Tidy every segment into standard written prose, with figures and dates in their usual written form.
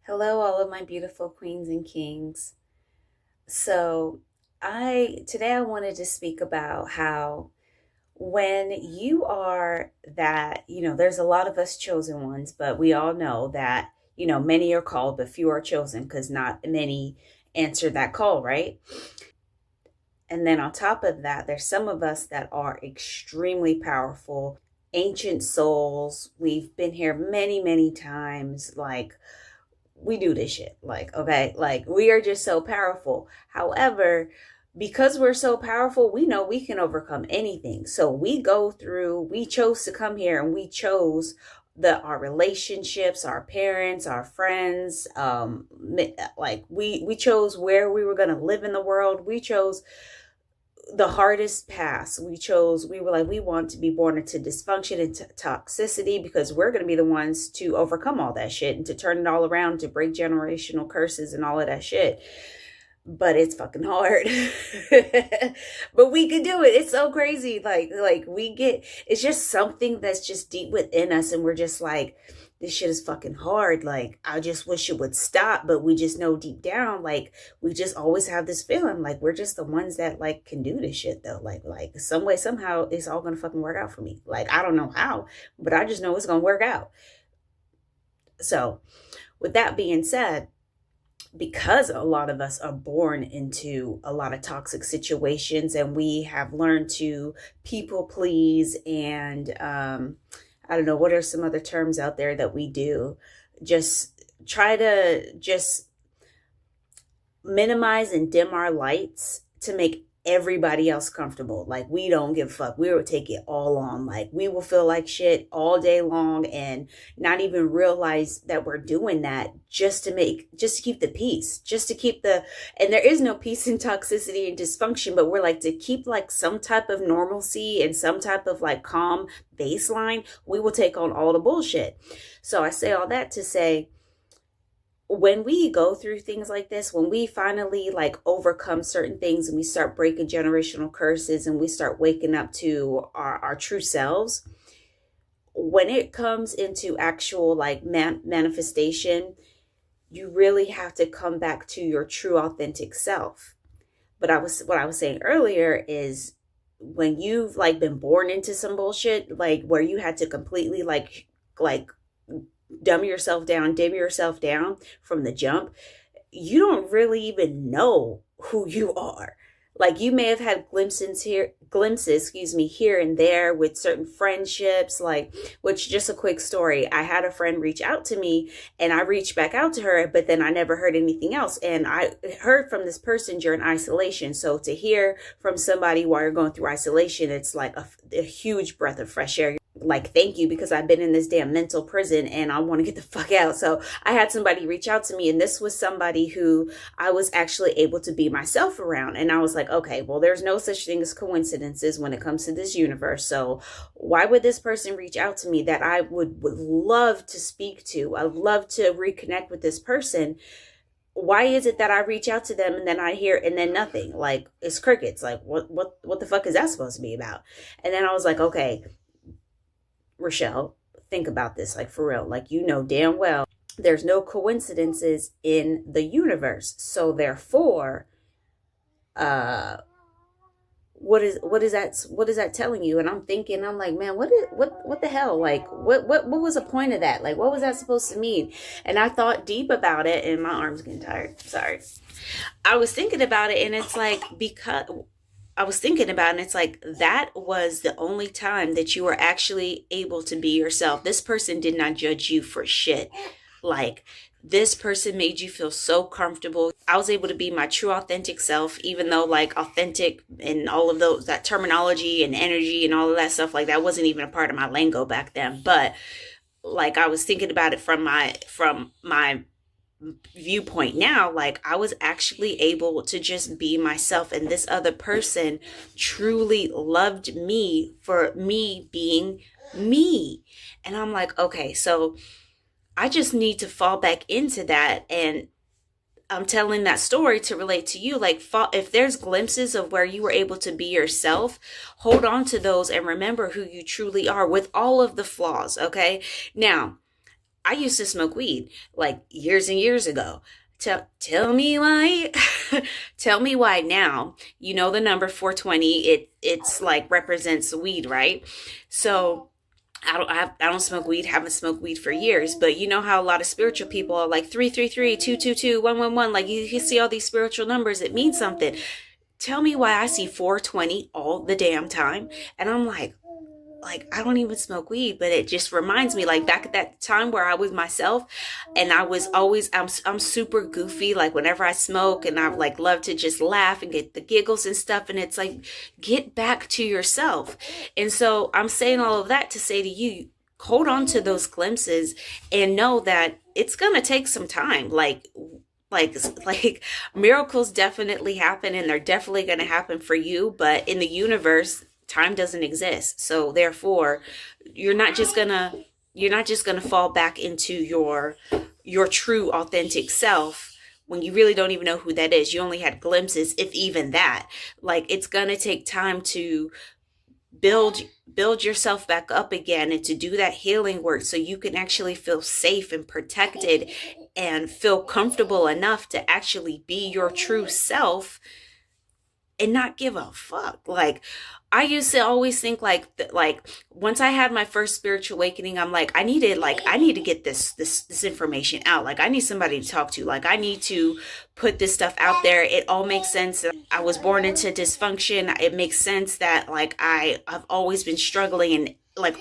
Hello, all of my beautiful queens and kings. So, I wanted to speak about how when you are that, there's a lot of us chosen ones, but we all know that, many are called, but few are chosen because not many answer that call, right? And then on top of that, there's some of us that are extremely powerful, ancient souls. We've been here many, many times. Like, we do this shit. Like, okay, like we are just so powerful. However, because we're so powerful, we know we can overcome anything. So we chose to come here and we chose our relationships, our parents, our friends, like we chose where we were going to live in the world. We chose the hardest path. We were like, we want to be born into dysfunction and toxicity because we're going to be the ones to overcome all that shit and to turn it all around, to break generational curses and all of that shit. But it's fucking hard. But we could do it. It's so crazy. It's just something that's just deep within us, and we're just like, this shit is fucking hard. Like, I just wish it would stop, but we just know deep down, like, we just always have this feeling like we're just the ones that like can do this shit though. Like some way, somehow it's all gonna fucking work out for me. Like, I don't know how, but I just know it's gonna work out. So with that being said, because a lot of us are born into a lot of toxic situations and we have learned to people please and I don't know, what are some other terms out there that we do? Just try to just minimize and dim our lights to make everybody else comfortable. Like, we don't give a fuck. We will take it all on. Like, we will feel like shit all day long and not even realize that we're doing that just to keep the peace, and there is no peace in toxicity and dysfunction, but we're like, to keep like some type of normalcy and some type of like calm baseline, we will take on all the bullshit. So I say all that to say, when we go through things like this, when we finally like overcome certain things and we start breaking generational curses and we start waking up to our true selves, when it comes into actual like manifestation, you really have to come back to your true authentic self. But what I was saying earlier is, when you've like been born into some bullshit, like where you had to completely like dim yourself down from the jump, you don't really even know who you are. Like, you may have had glimpses, here and there with certain friendships, like, which, just a quick story, I had a friend reach out to me and I reached back out to her, but then I never heard anything else. And I heard from this person during isolation. So to hear from somebody while you're going through isolation, it's like a huge breath of fresh air. Like, thank you, because I've been in this damn mental prison and I want to get the fuck out. So I had somebody reach out to me, and this was somebody who I was actually able to be myself around. And I was like, okay, well, there's no such thing as coincidences when it comes to this universe. So why would this person reach out to me that I would love to speak to? I'd love to reconnect with this person. Why is it that I reach out to them and then I hear and then nothing? Like, it's crickets. Like, what the fuck is that supposed to be about? And then I was like, okay, Rochelle, think about this, like, for real. Like, you know damn well there's no coincidences in the universe. So therefore, what is that telling you? And I'm like, man, what the hell? Like, what was the point of that? Like, what was that supposed to mean? And I thought deep about it, and my arm's getting tired. Sorry. I was thinking about it, and it's like, that was the only time that you were actually able to be yourself. This person did not judge you for shit. Like, this person made you feel so comfortable. I was able to be my true authentic self, even though like authentic and all of that terminology and energy and all of that stuff, like, that wasn't even a part of my lingo back then. But like, I was thinking about it from my viewpoint now. Like, I was actually able to just be myself, and this other person truly loved me for me being me. And I'm like, okay, so I just need to fall back into that. And I'm telling that story to relate to you. Like, if there's glimpses of where you were able to be yourself, hold on to those and remember who you truly are with all of the flaws. Okay. Now, I used to smoke weed like years and years ago. Tell me why. Tell me why now. You know the number 420. It's like represents weed, right? So I don't smoke weed. Haven't smoked weed for years. But you know how a lot of spiritual people are like 333, 222, 111. Like you see all these spiritual numbers. It means something. Tell me why I see 420 all the damn time, and I'm like I don't even smoke weed, but it just reminds me like back at that time where I was myself, and I was always I'm super goofy, like whenever I smoke, and I like love to just laugh and get the giggles and stuff, and it's like get back to yourself. And so I'm saying all of that to say to you, hold on to those glimpses and know that it's going to take some time. Like like miracles definitely happen, and they're definitely going to happen for you, but in the universe time doesn't exist. So therefore you're not just going to fall back into your true authentic self when you really don't even know who that is. You only had glimpses, if even that. Like it's going to take time to build yourself back up again, and to do that healing work so you can actually feel safe and protected and feel comfortable enough to actually be your true self and not give a fuck. Like I used to always think like once I had my first spiritual awakening, I'm like I need to get this information out. Like I need somebody to talk to. Like I need to put this stuff out there. It all makes sense. I was born into dysfunction. It makes sense that like I've always been struggling in like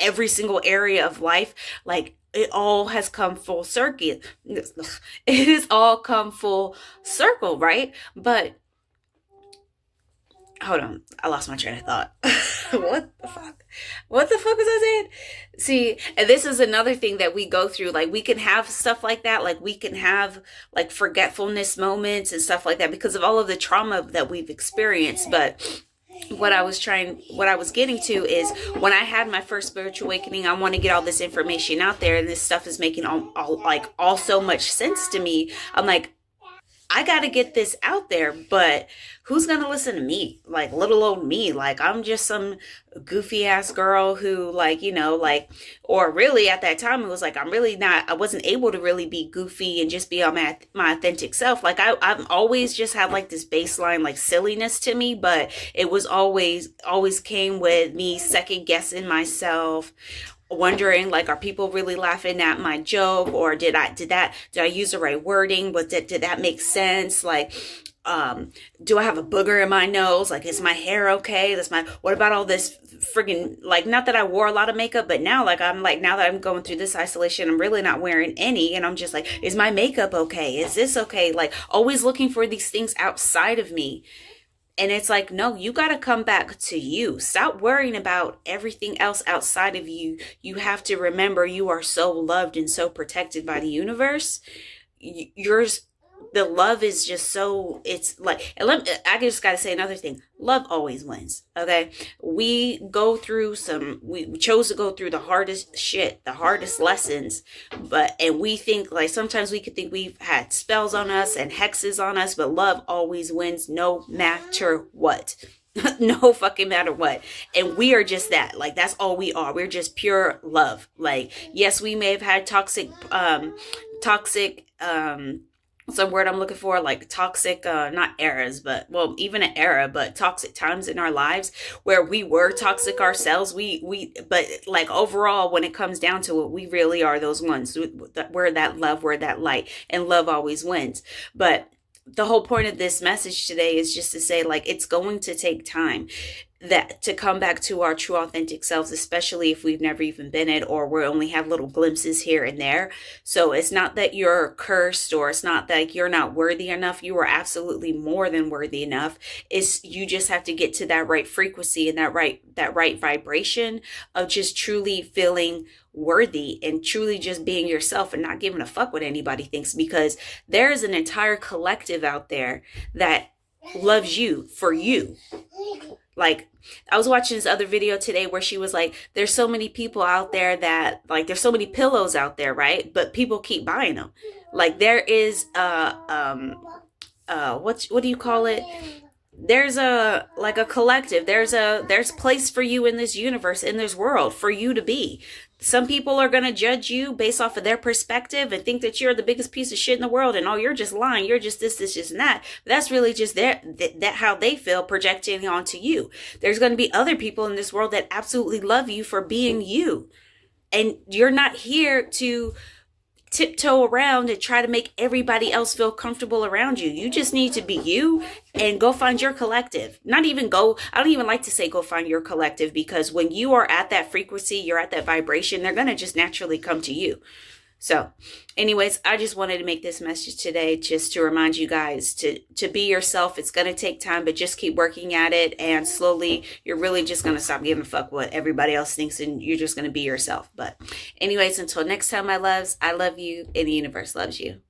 every single area of life. Like it all has come full circle. It has all come full circle, right? But hold on, I lost my train of thought. What the fuck? What the fuck was I saying? See, and this is another thing that we go through. Like we can have stuff like that. Like we can have like forgetfulness moments and stuff like that because of all of the trauma that we've experienced. But what I was getting to is when I had my first spiritual awakening, I want to get all this information out there, and this stuff is making all so much sense to me. I'm like, I got to get this out there, but who's going to listen to me? Like little old me. Like I'm just some goofy ass girl who like, or really at that time it was like, I wasn't able to really be goofy and just be on my authentic self. Like I've always just had like this baseline, like silliness to me, but it was always came with me second guessing myself, wondering like, are people really laughing at my joke, or did I use the right wording? Did that make sense? Like do I have a booger in my nose? Like is my hair okay? What about all this friggin', like, not that I wore a lot of makeup, but now now that I'm going through this isolation, I'm really not wearing any, and I'm just like, is my makeup okay? Is this okay? Like always looking for these things outside of me. And it's like, no, you got to come back to you. Stop worrying about everything else outside of you. You have to remember you are so loved and so protected by the universe. The love is just so, it's like, I just got to say another thing. Love always wins. Okay. We chose to go through the hardest shit, the hardest lessons, and we think like, sometimes we could think we've had spells on us and hexes on us, but love always wins no matter what. No fucking matter what. And we are just that. Like that's all we are. We're just pure love. Like, yes, we may have had toxic some word I'm looking for, like toxic, not eras, but well, even an era, but toxic times in our lives where we were toxic ourselves. But like overall, when it comes down to it, we really are those ones. We're that love, we're that light, and love always wins. But the whole point of this message today is just to say, like, it's going to take time to come back to our true authentic selves, especially if we've never even been it, or we only have little glimpses here and there. So it's not that you're cursed, or it's not that you're not worthy enough. You are absolutely more than worthy enough. You just have to get to that right frequency and that right vibration of just truly feeling worthy and truly just being yourself and not giving a fuck what anybody thinks, because there is an entire collective out there that loves you for you. Like, I was watching this other video today where she was like, there's so many people out there that, like, there's so many pillows out there, right? But people keep buying them. Like, there is, what do you call it? there's a like a collective, there's place for you in this universe, in this world, for you to be. Some people are going to judge you based off of their perspective and think that you're the biggest piece of shit in the world, and oh, you're just lying, you're just this and that. But that's really just that how they feel, projecting onto you. There's going to be other people in this world that absolutely love you for being you, and you're not here to tiptoe around and try to make everybody else feel comfortable around you. You just need to be you and go find your collective. Not even go, I don't even like to say go find your collective, because when you are at that frequency, you're at that vibration, they're going to just naturally come to you. So anyways, I just wanted to make this message today just to remind you guys to be yourself. It's going to take time, but just keep working at it. And slowly, you're really just going to stop giving a fuck what everybody else thinks, and you're just going to be yourself. But anyways, until next time, my loves, I love you and the universe loves you.